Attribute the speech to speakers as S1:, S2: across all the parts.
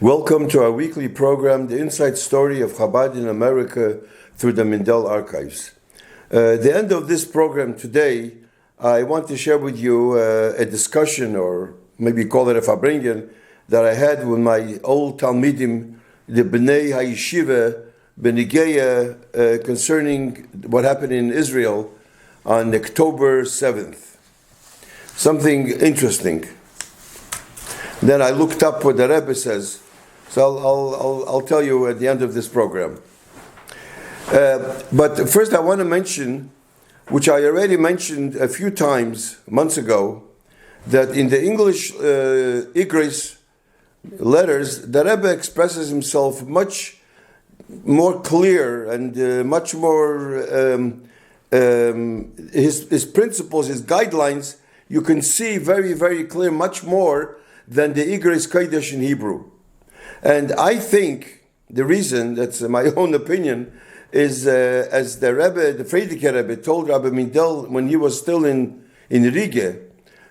S1: Welcome to our weekly program, The Inside Story of Chabad in America through the Mindel Archives. The end of this program today, I want to share with you a discussion, or maybe call it a farbrengen, that I had with my old Talmidim, the Bnei HaYeshiva, Benigeya, concerning what happened in Israel on October 7th. Something interesting. Then I looked up what the Rebbe says. So I'll tell you at the end of this program. But first I want to mention, which I already mentioned a few times, months ago, that in the English Igris letters, the Rebbe expresses himself much more clear and much more, his principles, his guidelines, you can see very, very clear, much more than the Igris Kodesh in Hebrew. And I think the reason, that's my own opinion, is as the Rebbe, the Frierdiker Rebbe, told Rabbi Mindel when he was still in Riga,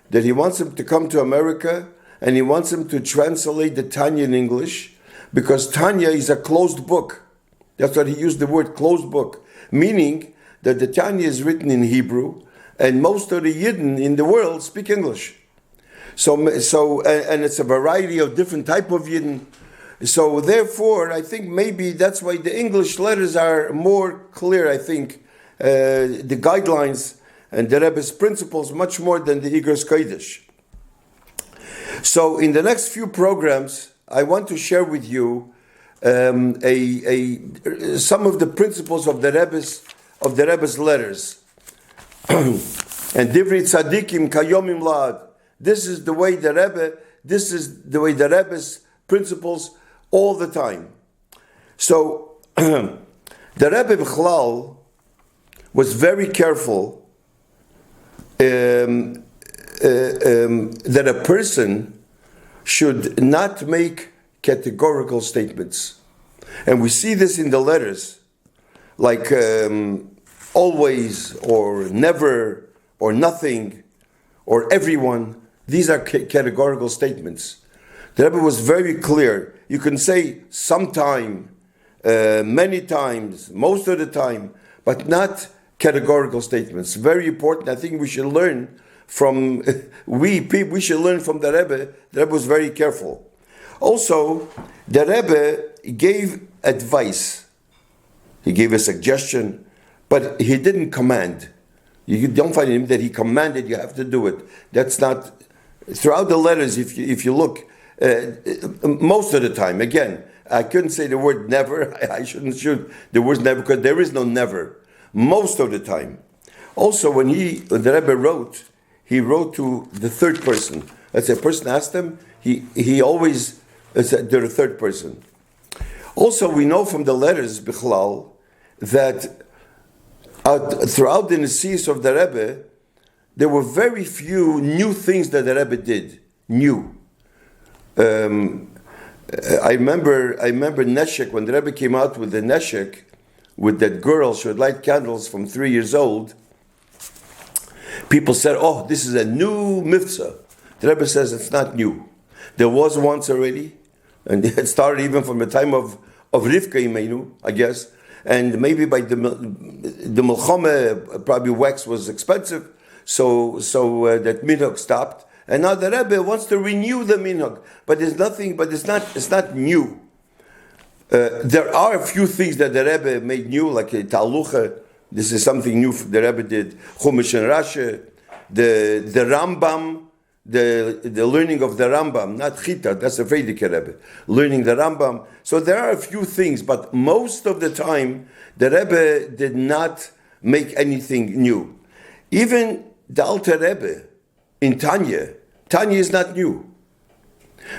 S1: that he wants him to come to America and he wants him to translate the Tanya in English, because Tanya is a closed book. That's what he used the word, closed book, meaning that the Tanya is written in Hebrew and most of the Yidden in the world speak English. So and it's a variety of different type of Yidden. So therefore, I think maybe that's why the English letters are more clear, I think, the guidelines and the Rebbe's principles much more than the Igros Kodesh. So in the next few programs, I want to share with you some of the principles of the Rebbe's letters. And Divrei Tzadikim Kayomim La'ad. This is the way the Rebbe's principles all the time. So the Rebbe B'chlal was very careful that a person should not make categorical statements. And we see this in the letters, like always, or never, or nothing, or everyone. These are categorical statements. The Rebbe was very clear. You can say sometime, many times, most of the time, but not categorical statements. Very important. I think we should learn from, we should learn from the Rebbe. The Rebbe was very careful. Also, the Rebbe gave advice. He gave a suggestion, but he didn't command. You don't find him that he commanded you have to do it. That's not, throughout the letters, if you look, most of the time, again, I couldn't say the word never. I shouldn't shoot the word never, because there is no never. Most of the time. Also, when the Rebbe wrote, he wrote to the third person. As a person asked him, he always said to the third person. Also, we know from the letters, Bichlal, that throughout the Nesius of the Rebbe, there were very few new things that the Rebbe did. New. I remember Neshek, when the Rebbe came out with the Neshek, with that girl, she would light candles from 3 years old. People said, oh, this is a new mitzvah. The Rebbe says it's not new. There was once already, and it started even from the time of Rivka Imenu, I guess, and maybe by the Milchome, probably wax was expensive, so that minhag stopped. And now the Rebbe wants to renew the minhag, but it's not new. There are a few things that the Rebbe made new, like a Talucha. This is something new the Rebbe did. Chumash and Rashi, the Rambam, the learning of the Rambam, not Chita, that's the Frierdiker Rebbe, learning the Rambam. So there are a few things, but most of the time, the Rebbe did not make anything new. Even the Alter Rebbe, in Tanya is not new.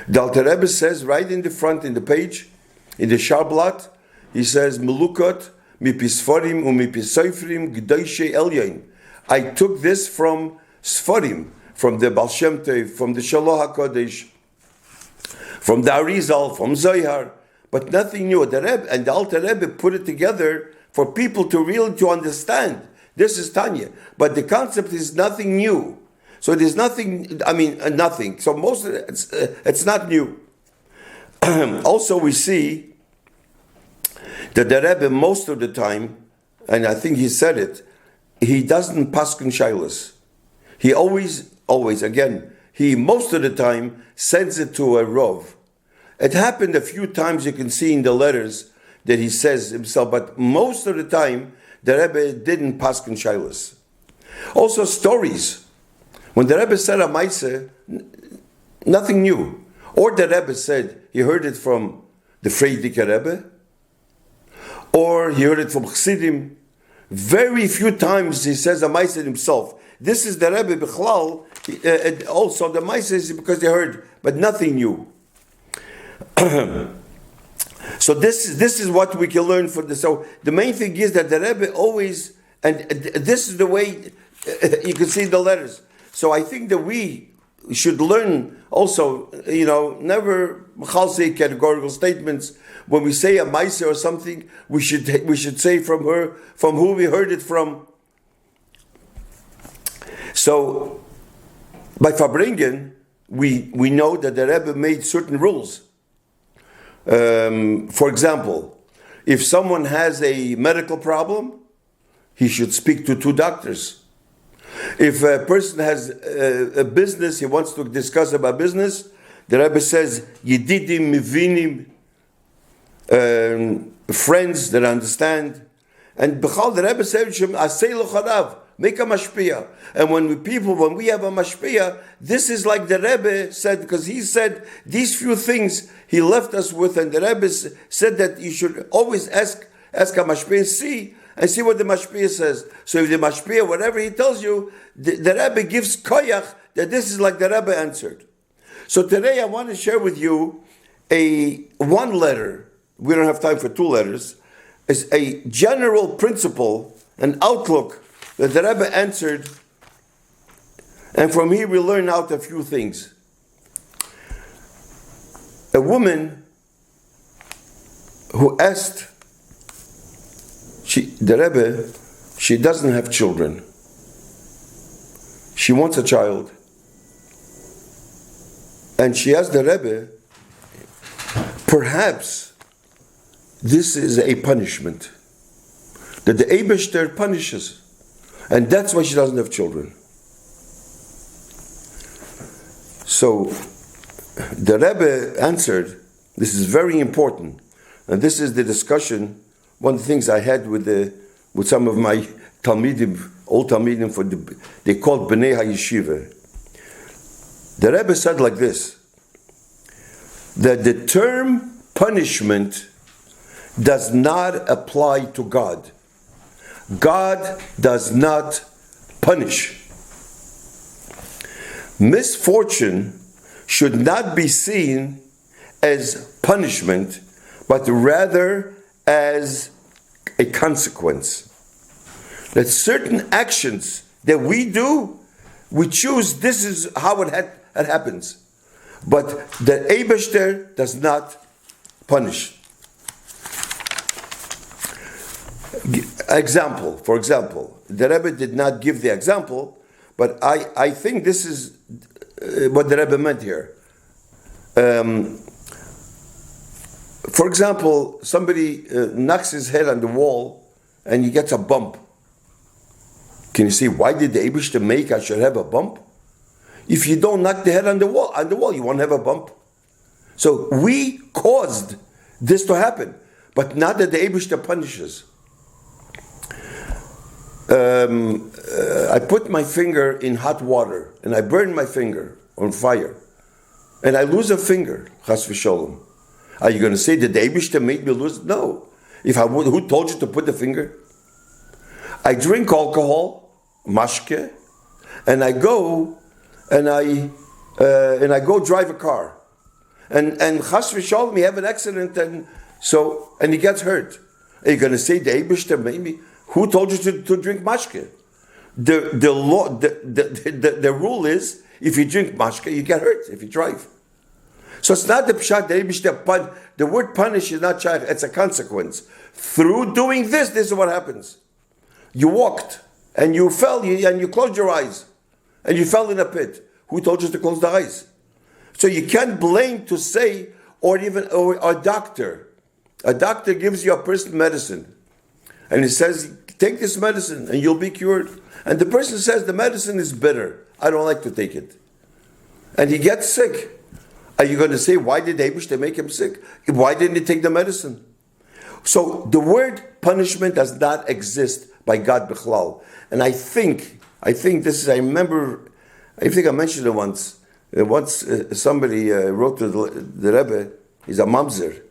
S1: The Alter Rebbe says right in the front, in the page, in the Sharblat, he says, Melukot, mipi Sforim, umipi Seifrim, G'doshe Elyon. I took this from Sforim, from the Baal Shem Tov, from the Shalom HaKodesh, from the Arizal, from Zohar, but nothing new. The Rebbe and the Alter Rebbe put it together for people to really to understand. This is Tanya, but the concept is nothing new. So there's nothing. So most of it, it's not new. Also, we see that the Rebbe, most of the time, and I think he said it, he doesn't paskin shailas. He always, again, he most of the time sends it to a Rov. It happened a few times, you can see in the letters that he says himself, but most of the time, the Rebbe didn't paskin shailas. Also, stories. When the Rebbe said a maaseh, nothing new. Or the Rebbe said he heard it from the Frierdiker Rebbe, or he heard it from Chassidim. Very few times he says a maaseh himself. This is the Rebbe Bichlal. Also the maaseh is because they heard, but nothing new. So this is what we can learn from this. So the main thing is that the Rebbe always, and this is the way you can see the letters. So I think that we should learn also, never say categorical statements. When we say a maaseh or something, we should say from who we heard it from. So by Farbringen, we know that the Rebbe made certain rules. For example, if someone has a medical problem, he should speak to 2 doctors. If a person has a business, he wants to discuss about business, the Rebbe says, Yedidim, Mivinim, friends that understand. And B'chal, the Rebbe said, Asei Locharav, make a mashpia. And when we have a mashpia, this is like the Rebbe said, because he said these few things he left us with, and the Rebbe said that you should always ask a mashpia and see what the mashpia says. So if the mashpia, whatever he tells you, the Rebbe gives koyach that this is like the Rebbe answered. So today I want to share with you one letter. We don't have time for 2 letters. It's a general principle, an outlook that the Rebbe answered, and from here we learn out a few things. A woman who asked the Rebbe, she doesn't have children. She wants a child. And she asked the Rebbe, perhaps this is a punishment that the Eibeshter punishes. And that's why she doesn't have children. So the Rebbe answered, this is very important. And this is the discussion, one of the things I had with some of my Talmidim, old Talmidim, they called Bnei HaYeshiva. The Rebbe said like this, that the term punishment does not apply to God. God does not punish. Misfortune should not be seen as punishment, but rather as a consequence. That certain actions that we do, we choose, this is how it happens. But the Eibeshter does not punish. For example, the Rebbe did not give the example, but I think this is what the Rebbe meant here. For example, somebody knocks his head on the wall and he gets a bump. Can you see why did the Eibishter make I should have a bump? If you don't knock the head on the wall, you won't have a bump. So we caused this to happen, but not that the Eibishter punishes. I put my finger in hot water and I burn my finger on fire and I lose a finger, chas v'sholom. Are you going to say that the Eibishter made me lose? No. Who told you to put the finger? I drink alcohol, mashke, and I go and I go drive a car, and chas v'sholom, you have an accident, and he gets hurt. Are you going to say the Eibishter made me? Who told you to drink mashke? The law, the rule is, if you drink mashke, you get hurt if you drive. So it's not the pshat, the Eibishter the word punish is not shaykh, it's a consequence. Through doing this is what happens. You walked, and you fell, and you closed your eyes, and you fell in a pit. Who told you to close the eyes? So you can't blame to say, or even or a doctor. A doctor gives you a person medicine, and he says, take this medicine and you'll be cured. And the person says the medicine is bitter. I don't like to take it. And he gets sick. Are you going to say, why did Eibishter make him sick? Why didn't he take the medicine? So the word punishment does not exist by God Bichlal. And I think this is, I think I mentioned it once. Somebody wrote to the Rebbe, he's a mamzer,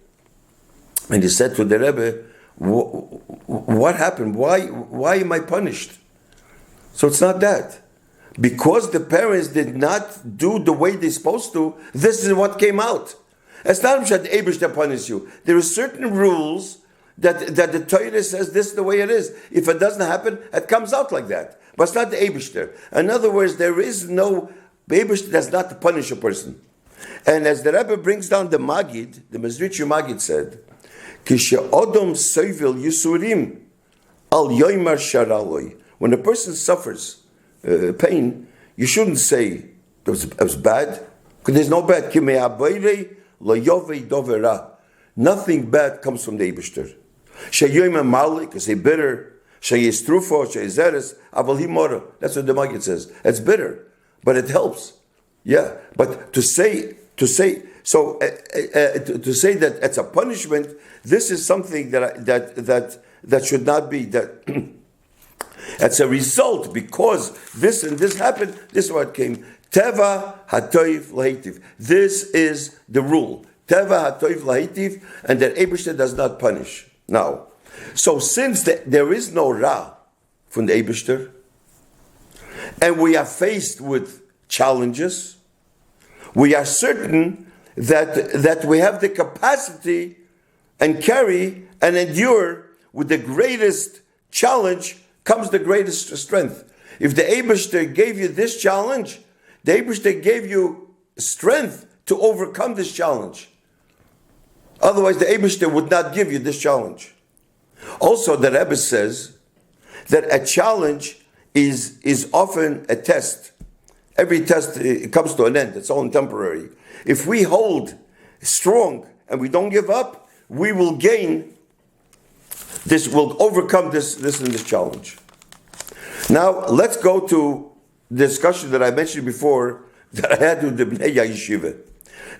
S1: and he said to the Rebbe, what happened? Why am I punished? So it's not that. Because the parents did not do the way they're supposed to, this is what came out. It's not that Eibishter punish you. There are certain rules that the Torah says this is the way it is. If it doesn't happen, it comes out like that. But it's not the Eibishter. In other words, there is no, Eibishter does not punish a person. And as the Rebbe brings down the Magid, the Mezritcher Magid said, Kishe'odom soivil yisurim al yoymar sharaloi. When a person suffers pain, you shouldn't say it was bad, because there's no bad. Nothing bad comes from the Eibishter. Sheyoyma malik, because they bitter. Sheyestrufo, sheyezeres, aval. That's what the Maggid says. It's bitter, but it helps. Yeah, but to say that it's a punishment, this is something that should not be that. It's a result because this and this happened. This is what came. Teva hatoiv lahitiv. This is the rule. Teva hatoiv lahitiv, and that Eibishter does not punish. Now, so since there is no ra from the Eibishter, and we are faced with challenges, we are certain that we have the capacity and carry and endure with the greatest challenge comes the greatest strength. If the Eibishter gave you this challenge, the Eibishter gave you strength to overcome this challenge. Otherwise, the Eibishter would not give you this challenge. Also, the Rebbe says that a challenge is often a test. Every test, it comes to an end. It's all temporary. If we hold strong and we don't give up, we will gain this, will overcome this and this challenge. Now, let's go to the discussion that I mentioned before that I had with the Bnei Yeshiva.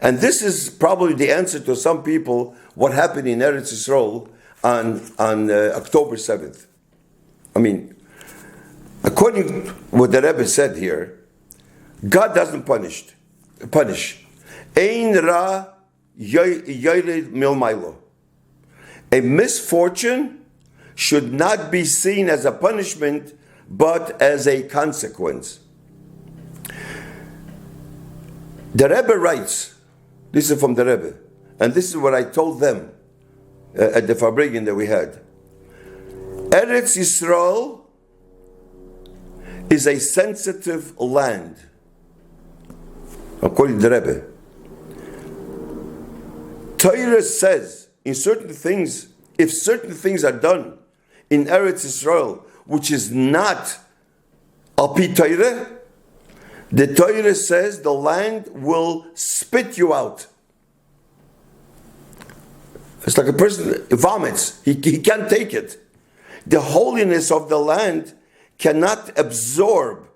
S1: And this is probably the answer to some people what happened in Eretz Yisrael on October 7th. I mean, according to what the Rebbe said here, God doesn't punish. Ein ra yored milmailo. A misfortune should not be seen as a punishment, but as a consequence. The Rebbe writes, this is from the Rebbe, and this is what I told them at the Farbrengen that we had. Eretz Yisrael is a sensitive land, according to the Rebbe. Torah says in certain things, if certain things are done in Eretz Yisrael, which is not al pi Torah, the Torah says the land will spit you out. It's like a person vomits. He can't take it. The holiness of the land cannot absorb.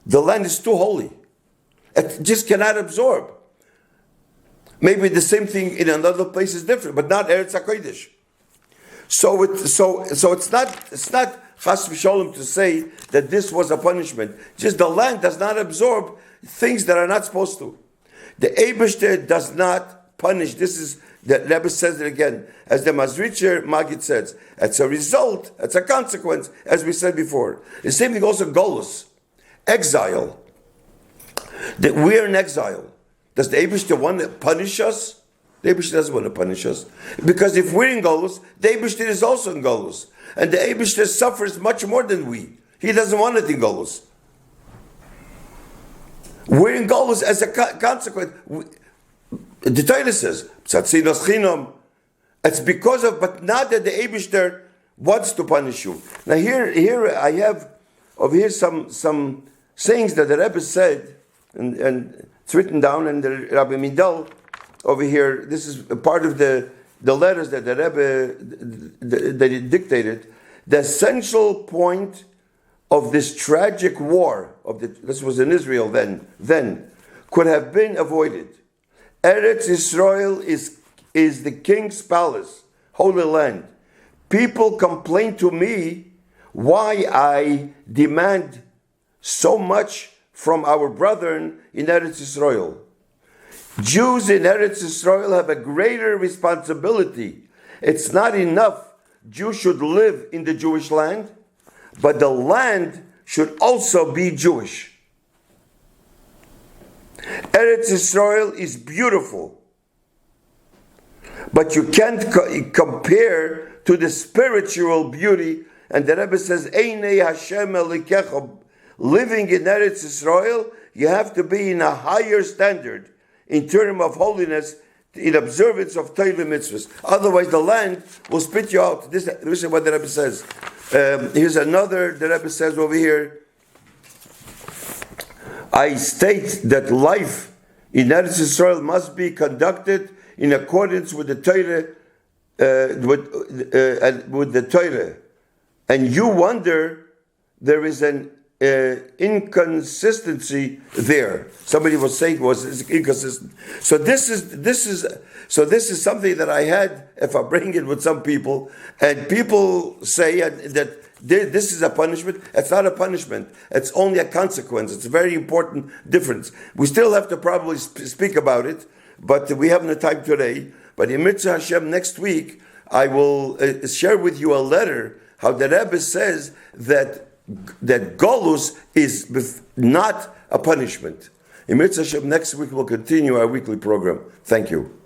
S1: The land is too holy. It just cannot absorb. Maybe the same thing in another place is different, but not Eretz HaKodesh. So it's not chas v'sholem to say that this was a punishment. Just the land does not absorb things that are not supposed to. The Eibishter does not punish. This is, the Rebbe says it again, as the Mezritcher Magid says. It's a result, it's a consequence, as we said before. The same thing also Golus, exile. That we are in exile. Does the Eibishter want to punish us? The Eibishter doesn't want to punish us. Because if we're in Golus, the Eibishter is also in Golus. And the Eibishter suffers much more than we. He doesn't want it in Golus. We're in Golus as a consequence. The Torah says, Tzatzinos Chinam. It's because of, but not that the Eibishter wants to punish you. Now here I have over here some sayings that the Rebbe said, and it's written down in the Rabbi Midal, over here. This is a part of the letters that the Rebbe that he dictated. The essential point of this tragic war this was in Israel then could have been avoided. Eretz Israel is the king's palace, holy land. People complain to me why I demand so much from our brethren in Eretz Israel. Jews in Eretz Israel have a greater responsibility. It's not enough Jews should live in the Jewish land, but the land should also be Jewish. Eretz Israel is beautiful, but you can't compare to the spiritual beauty. And the Rebbe says, Einei Hashem Elikecha. Living in Eretz Israel, you have to be in a higher standard in terms of holiness, in observance of Torah mitzvahs. Otherwise, the land will spit you out. This is what the Rebbe says. Here's another. The Rebbe says over here, I state that life in Eretz Israel must be conducted in accordance with the Torah, with the Torah. And you wonder there is an inconsistency there. Somebody was saying it was inconsistent. So this is something that I had. If I bring it with some people, and people say that this is a punishment. It's not a punishment. It's only a consequence. It's a very important difference. We still have to probably speak about it, but we haven't the time today. But in Mitzvah Hashem next week, I will share with you a letter how the Rebbe says that Golus is not a punishment. In Mitzvah Hashem next week we'll continue our weekly program. Thank you.